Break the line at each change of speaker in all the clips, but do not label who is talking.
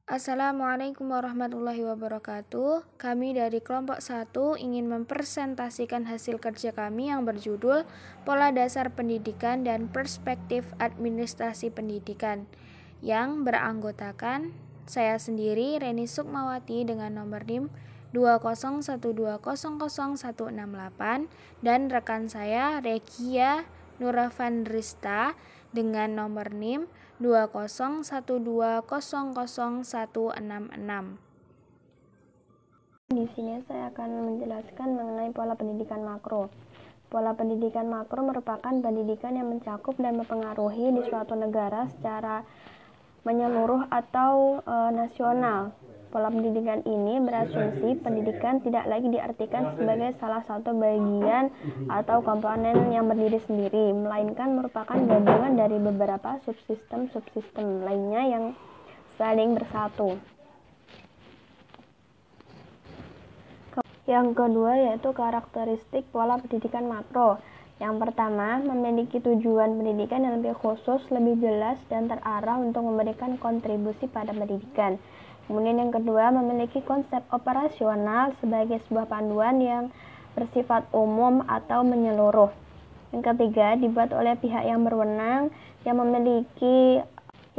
Assalamualaikum warahmatullahi wabarakatuh. Kami dari kelompok 1 ingin mempresentasikan hasil kerja kami yang berjudul Pola Dasar Pendidikan dan Perspektif Administrasi Pendidikan, yang beranggotakan saya sendiri, Reni Sukmawati, dengan nomor NIM 20120000168, dan rekan saya, Regia Nurafandrista, dengan nomor NIM 201200166.
Di sini saya akan menjelaskan mengenai pola pendidikan makro. Pola pendidikan makro merupakan pendidikan yang mencakup dan mempengaruhi di suatu negara secara menyeluruh atau nasional. Pola pendidikan ini berasumsi pendidikan tidak lagi diartikan sebagai salah satu bagian atau komponen yang berdiri sendiri, melainkan merupakan gabungan dari beberapa subsistem lainnya yang saling bersatu. Yang kedua yaitu karakteristik pola pendidikan makro. Yang pertama, memiliki tujuan pendidikan yang lebih khusus, lebih jelas, dan terarah untuk memberikan kontribusi pada pendidikan. Kemudian yang kedua, memiliki konsep operasional sebagai sebuah panduan yang bersifat umum atau menyeluruh. Yang ketiga, dibuat oleh pihak yang berwenang yang memiliki.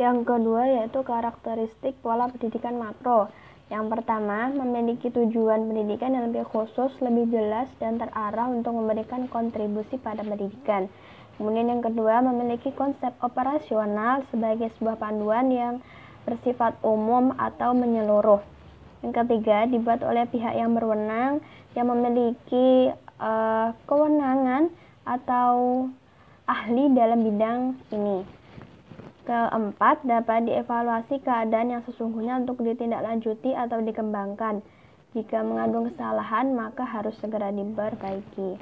Yang kedua yaitu karakteristik pola pendidikan makro. Yang pertama, memiliki tujuan pendidikan yang lebih khusus, lebih jelas, dan terarah untuk memberikan kontribusi pada pendidikan. Kemudian yang kedua, memiliki konsep operasional sebagai sebuah panduan yang bersifat umum atau menyeluruh. Yang ketiga, dibuat oleh pihak yang berwenang yang memiliki kewenangan atau ahli dalam bidang ini. Keempat, dapat dievaluasi keadaan yang sesungguhnya untuk ditindaklanjuti atau dikembangkan. Jika mengandung kesalahan, maka harus segera diperbaiki.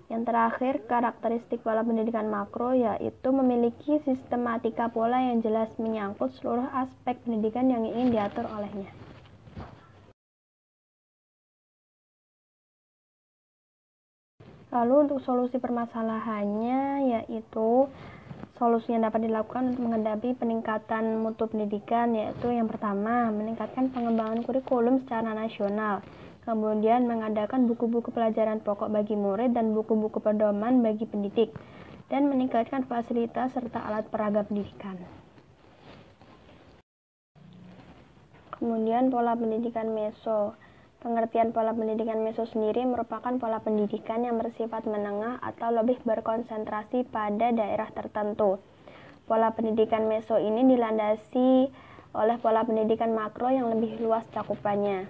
Yang terakhir, karakteristik pola pendidikan makro yaitu memiliki sistematika pola yang jelas menyangkut seluruh aspek pendidikan yang ingin diatur olehnya. Lalu untuk solusi permasalahannya yaitu solusi yang dapat dilakukan untuk menghadapi peningkatan mutu pendidikan yaitu yang pertama, meningkatkan pengembangan kurikulum secara nasional. Kemudian mengadakan buku-buku pelajaran pokok bagi murid dan buku-buku pedoman bagi pendidik. Dan meningkatkan fasilitas serta alat peraga pendidikan. Kemudian pola pendidikan meso. Pengertian pola pendidikan meso sendiri merupakan pola pendidikan yang bersifat menengah atau lebih berkonsentrasi pada daerah tertentu. Pola pendidikan meso ini dilandasi oleh pola pendidikan makro yang lebih luas cakupannya.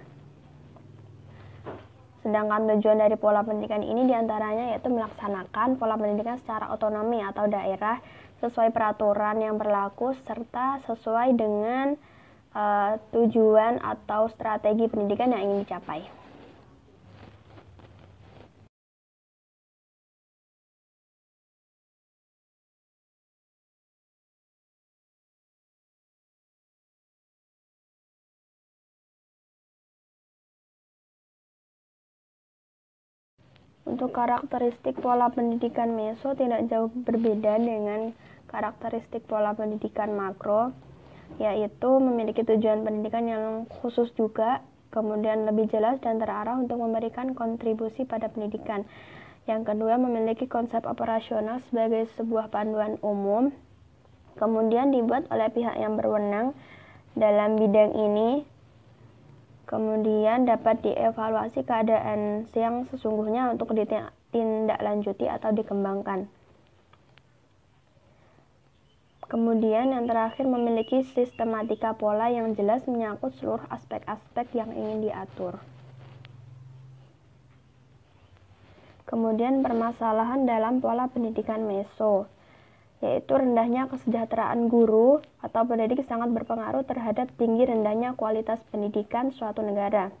Sedangkan tujuan dari pola pendidikan ini diantaranya yaitu melaksanakan pola pendidikan secara otonomi atau daerah sesuai peraturan yang berlaku serta sesuai dengan tujuan atau strategi pendidikan yang ingin dicapai. Untuk karakteristik pola pendidikan meso tidak jauh berbeda dengan karakteristik pola pendidikan makro, yaitu memiliki tujuan pendidikan yang khusus juga, kemudian lebih jelas dan terarah untuk memberikan kontribusi pada pendidikan. Yang kedua, memiliki konsep operasional sebagai sebuah panduan umum, kemudian dibuat oleh pihak yang berwenang dalam bidang ini, kemudian dapat dievaluasi keadaan yang sesungguhnya untuk ditindaklanjuti atau dikembangkan. Kemudian yang terakhir, memiliki sistematika pola yang jelas menyangkut seluruh aspek-aspek yang ingin diatur. Kemudian permasalahan dalam pola pendidikan meso, yaitu rendahnya kesejahteraan guru atau pendidik sangat berpengaruh terhadap tinggi rendahnya kualitas pendidikan suatu negara.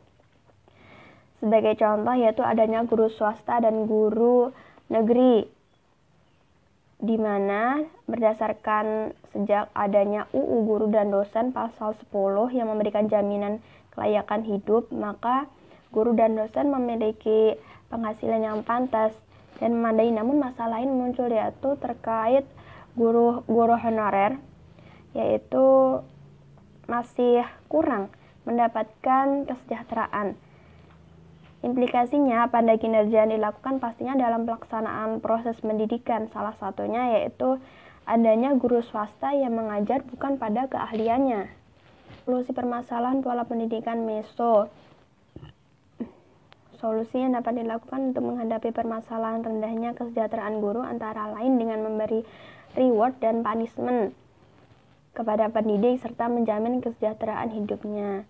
Sebagai contoh yaitu adanya guru swasta dan guru negeri, di mana berdasarkan sejak adanya UU Guru dan Dosen pasal 10 yang memberikan jaminan kelayakan hidup, maka guru dan dosen memiliki penghasilan yang pantas dan memadai. Namun masalah lain muncul yaitu terkait guru honorer, yaitu masih kurang mendapatkan kesejahteraan. Implikasinya pada kinerja yang dilakukan pastinya dalam pelaksanaan proses pendidikan. Salah satunya yaitu adanya guru swasta yang mengajar bukan pada keahliannya. Solusi permasalahan pola pendidikan meso. Solusi yang dapat dilakukan untuk menghadapi permasalahan rendahnya kesejahteraan guru antara lain dengan memberi reward dan punishment kepada pendidik serta menjamin kesejahteraan hidupnya.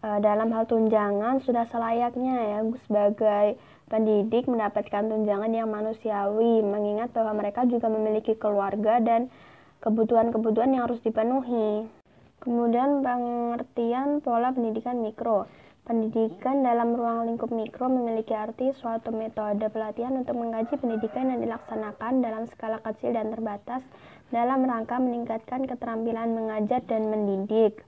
Dalam hal tunjangan sudah selayaknya ya sebagai pendidik mendapatkan tunjangan yang manusiawi, mengingat bahwa mereka juga memiliki keluarga dan kebutuhan-kebutuhan yang harus dipenuhi. Kemudian pengertian pola pendidikan mikro. Pendidikan dalam ruang lingkup mikro memiliki arti suatu metode pelatihan untuk mengkaji pendidikan yang dilaksanakan dalam skala kecil dan terbatas dalam rangka meningkatkan keterampilan mengajar dan mendidik.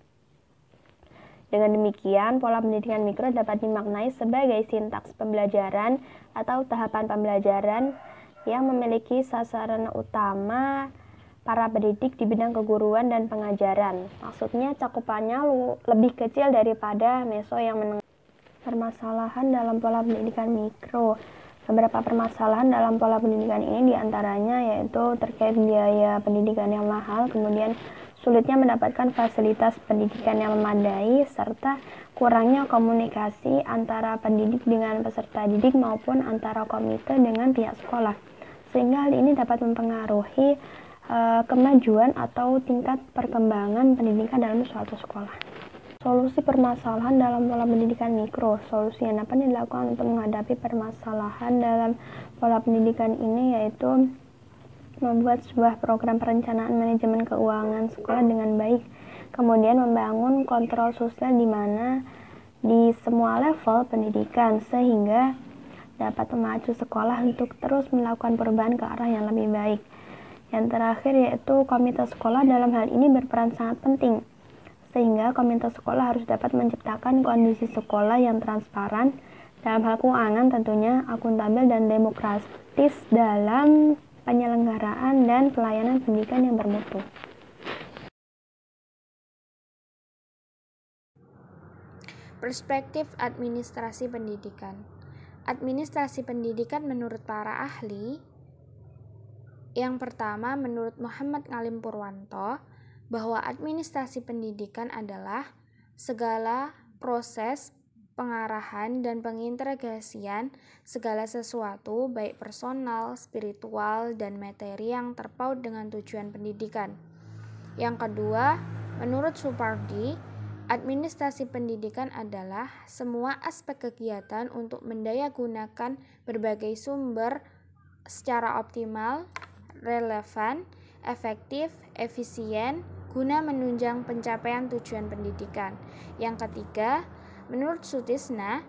Dengan demikian, pola pendidikan mikro dapat dimaknai sebagai sintaks pembelajaran atau tahapan pembelajaran yang memiliki sasaran utama para pendidik di bidang keguruan dan pengajaran. Maksudnya cakupannya lebih kecil daripada meso yang menengah. Permasalahan dalam pola pendidikan mikro. Beberapa permasalahan dalam pola pendidikan ini diantaranya yaitu terkait biaya pendidikan yang mahal, kemudian sulitnya mendapatkan fasilitas pendidikan yang memadai, serta kurangnya komunikasi antara pendidik dengan peserta didik maupun antara komite dengan pihak sekolah. Sehingga hal ini dapat mempengaruhi kemajuan atau tingkat perkembangan pendidikan dalam suatu sekolah. Solusi permasalahan dalam pola pendidikan mikro. Solusi yang dapat dilakukan untuk menghadapi permasalahan dalam pola pendidikan ini yaitu membuat sebuah program perencanaan manajemen keuangan sekolah dengan baik, kemudian membangun kontrol sosial di mana di semua level pendidikan sehingga dapat memacu sekolah untuk terus melakukan perubahan ke arah yang lebih baik. Yang terakhir yaitu komite sekolah dalam hal ini berperan sangat penting, sehingga komite sekolah harus dapat menciptakan kondisi sekolah yang transparan dalam hal keuangan, tentunya akuntabel dan demokratis dalam penyelenggaraan dan pelayanan pendidikan yang bermutu.
Perspektif administrasi pendidikan. Administrasi pendidikan menurut para ahli, yang pertama menurut Muhammad Ngalim Purwanto, bahwa administrasi pendidikan adalah segala proses pengarahan dan pengintegrasian segala sesuatu baik personal, spiritual, dan materi yang terpaut dengan tujuan pendidikan. Yang kedua, menurut Supardi, administrasi pendidikan adalah semua aspek kegiatan untuk mendayagunakan berbagai sumber secara optimal, relevan, efektif, efisien, guna menunjang pencapaian tujuan pendidikan. Yang ketiga, menurut Sutisna,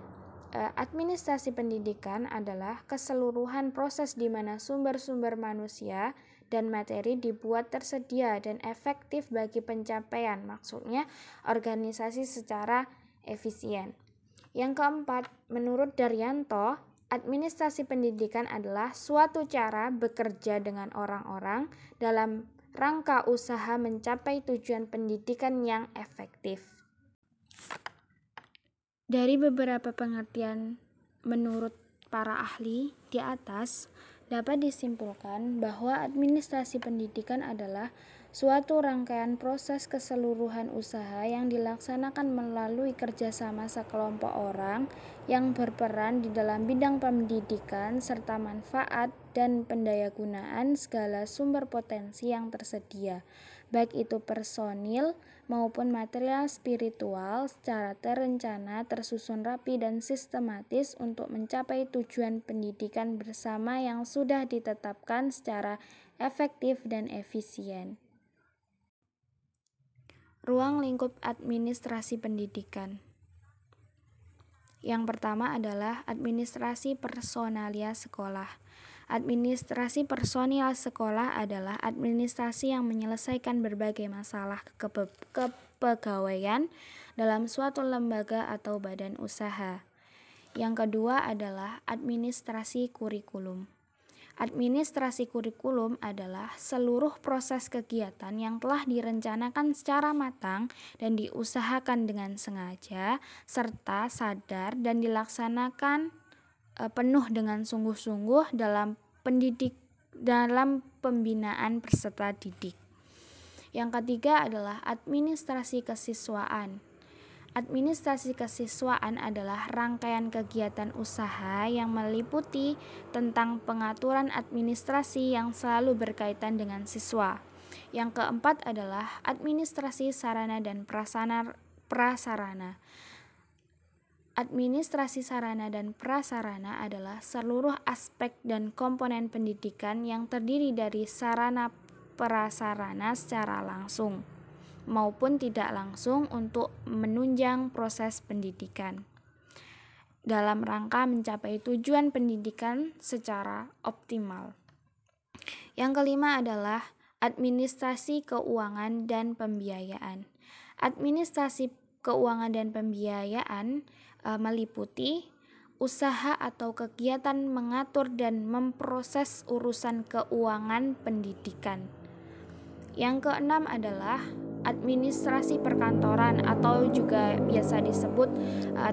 administrasi pendidikan adalah keseluruhan proses di mana sumber-sumber manusia dan materi dibuat tersedia dan efektif bagi pencapaian, maksudnya organisasi secara efisien. Yang keempat, menurut Daryanto, administrasi pendidikan adalah suatu cara bekerja dengan orang-orang dalam rangka usaha mencapai tujuan pendidikan yang efektif. Dari beberapa pengertian menurut para ahli di atas, dapat disimpulkan bahwa administrasi pendidikan adalah suatu rangkaian proses keseluruhan usaha yang dilaksanakan melalui kerjasama sekelompok orang yang berperan di dalam bidang pendidikan serta manfaat dan pendayagunaan segala sumber potensi yang tersedia, baik itu personil maupun material spiritual secara terencana, tersusun rapi dan sistematis untuk mencapai tujuan pendidikan bersama yang sudah ditetapkan secara efektif dan efisien. Ruang lingkup administrasi pendidikan. Yang pertama adalah administrasi personalia sekolah. Administrasi personil sekolah adalah administrasi yang menyelesaikan berbagai masalah kepegawaian dalam suatu lembaga atau badan usaha. Yang kedua adalah administrasi kurikulum. Administrasi kurikulum adalah seluruh proses kegiatan yang telah direncanakan secara matang dan diusahakan dengan sengaja, serta sadar dan dilaksanakan penuh dengan sungguh-sungguh dalam pembinaan peserta didik. Yang ketiga adalah administrasi kesiswaan. Administrasi kesiswaan adalah rangkaian kegiatan usaha yang meliputi tentang pengaturan administrasi yang selalu berkaitan dengan siswa. Yang keempat adalah administrasi sarana dan prasarana. Administrasi sarana dan prasarana adalah seluruh aspek dan komponen pendidikan yang terdiri dari sarana prasarana secara langsung maupun tidak langsung untuk menunjang proses pendidikan dalam rangka mencapai tujuan pendidikan secara optimal. Yang kelima adalah administrasi keuangan dan pembiayaan. Administrasi keuangan dan pembiayaan meliputi usaha atau kegiatan mengatur dan memproses urusan keuangan pendidikan. Yang keenam adalah administrasi perkantoran atau juga biasa disebut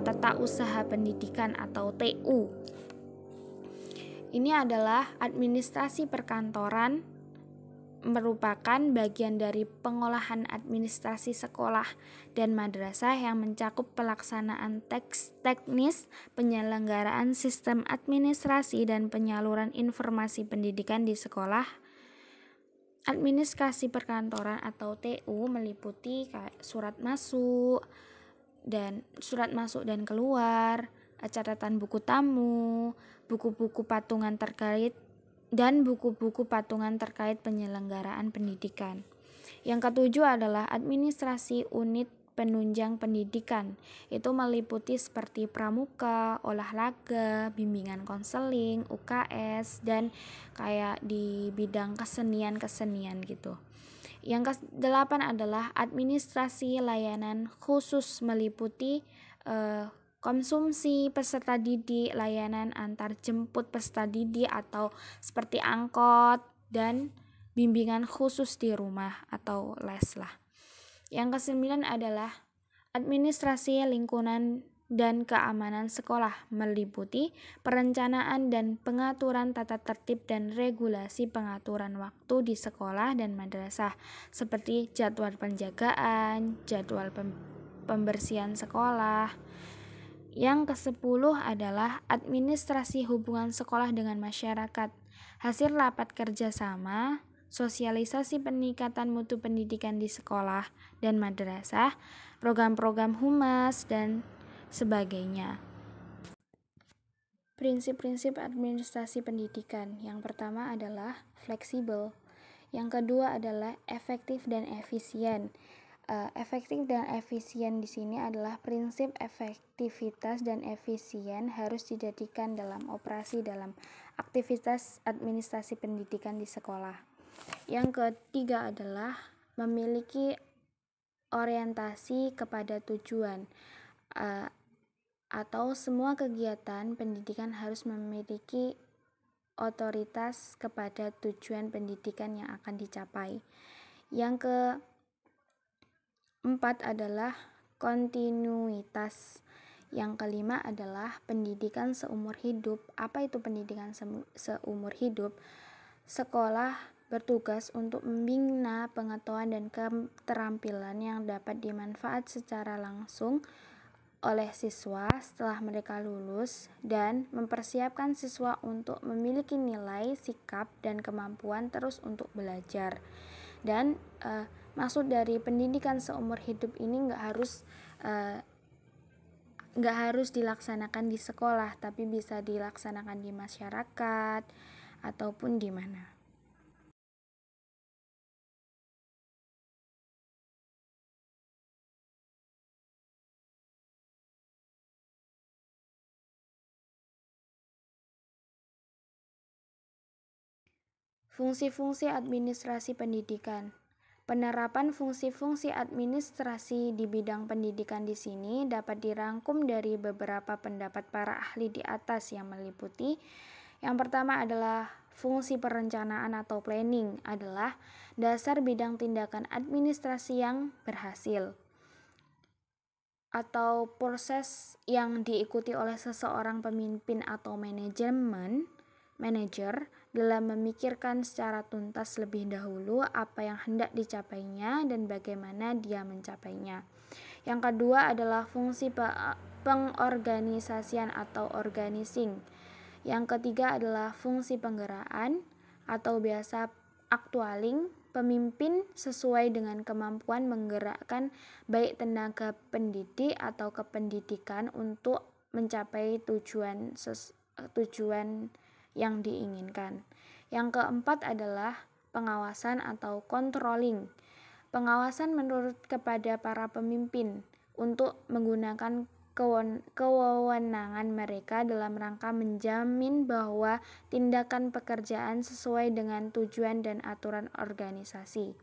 tata usaha pendidikan atau TU. Ini adalah administrasi perkantoran, merupakan bagian dari pengolahan administrasi sekolah dan madrasah yang mencakup pelaksanaan teknis, penyelenggaraan sistem administrasi dan penyaluran informasi pendidikan di sekolah. Administrasi perkantoran atau TU meliputi surat masuk dan keluar, catatan buku tamu, buku-buku patungan terkait penyelenggaraan pendidikan. Yang ketujuh adalah administrasi unit penunjang pendidikan. Itu meliputi seperti pramuka, olahraga, bimbingan konseling, UKS, dan kayak di bidang kesenian gitu. Yang ke-8 adalah administrasi layanan khusus, meliputi konsumsi peserta didik, layanan antar jemput peserta didik atau seperti angkot, dan bimbingan khusus di rumah atau les lah. Yang ke-9 adalah administrasi lingkungan dan keamanan sekolah, meliputi perencanaan dan pengaturan tata tertib dan regulasi pengaturan waktu di sekolah dan madrasah, seperti jadwal penjagaan, jadwal pembersihan sekolah. Yang ke-10 adalah administrasi hubungan sekolah dengan masyarakat, hasil rapat kerjasama, sosialisasi peningkatan mutu pendidikan di sekolah dan madrasah, program-program humas, dan sebagainya. Prinsip-prinsip administrasi pendidikan. Yang pertama adalah fleksibel. Yang kedua adalah efektif dan efisien. Efektif dan efisien di sini adalah prinsip efektivitas dan efisien harus dijadikan dalam operasi dalam aktivitas administrasi pendidikan di sekolah. Yang ketiga adalah memiliki orientasi kepada tujuan, atau semua kegiatan pendidikan harus memiliki otoritas kepada tujuan pendidikan yang akan dicapai. Yang keempat adalah kontinuitas. Yang kelima adalah pendidikan seumur hidup. Apa itu pendidikan seumur hidup? Sekolah bertugas untuk membina pengetahuan dan keterampilan yang dapat dimanfaat secara langsung oleh siswa setelah mereka lulus dan mempersiapkan siswa untuk memiliki nilai, sikap, dan kemampuan terus untuk belajar. Dan maksud dari pendidikan seumur hidup ini nggak harus dilaksanakan di sekolah, tapi bisa dilaksanakan di masyarakat ataupun di mana. Fungsi-fungsi administrasi pendidikan. Penerapan fungsi-fungsi administrasi di bidang pendidikan di sini dapat dirangkum dari beberapa pendapat para ahli di atas yang meliputi. Yang pertama adalah fungsi perencanaan atau planning adalah dasar bidang tindakan administrasi yang berhasil atau proses yang diikuti oleh seseorang pemimpin atau manajer dalam memikirkan secara tuntas lebih dahulu apa yang hendak dicapainya dan bagaimana dia mencapainya. Yang kedua adalah fungsi pengorganisasian atau organizing. Yang ketiga adalah fungsi penggerakkan atau biasa actualing. Pemimpin sesuai dengan kemampuan menggerakkan baik tenaga pendidik atau kependidikan untuk mencapai tujuan yang diinginkan. Yang keempat adalah pengawasan atau controlling. Pengawasan menurut kepada para pemimpin untuk menggunakan kewenangan mereka dalam rangka menjamin bahwa tindakan pekerjaan sesuai dengan tujuan dan aturan organisasi.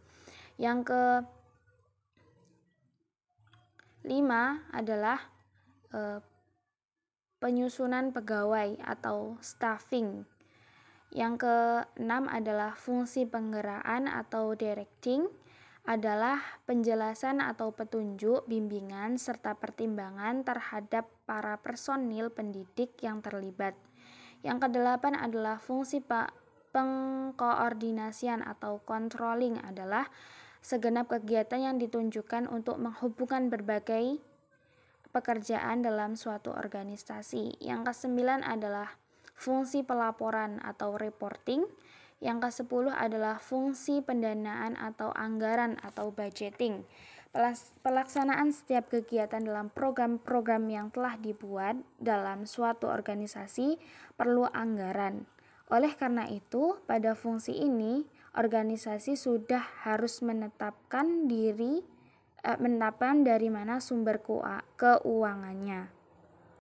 Yang kelima adalah penyusunan pegawai atau staffing. Yang keenam adalah fungsi penggerakkan atau directing, adalah penjelasan atau petunjuk, bimbingan, serta pertimbangan terhadap para personil pendidik yang terlibat. Yang kedelapan adalah fungsi pengkoordinasian atau controlling, adalah segenap kegiatan yang ditunjukkan untuk menghubungkan berbagai pekerjaan dalam suatu organisasi. Yang kesembilan adalah fungsi pelaporan atau reporting. Yang ke-10 adalah fungsi pendanaan atau anggaran atau budgeting. Pelaksanaan setiap kegiatan dalam program-program yang telah dibuat dalam suatu organisasi perlu anggaran. Oleh karena itu, pada fungsi ini, organisasi sudah harus menetapkan dari mana sumber keuangannya.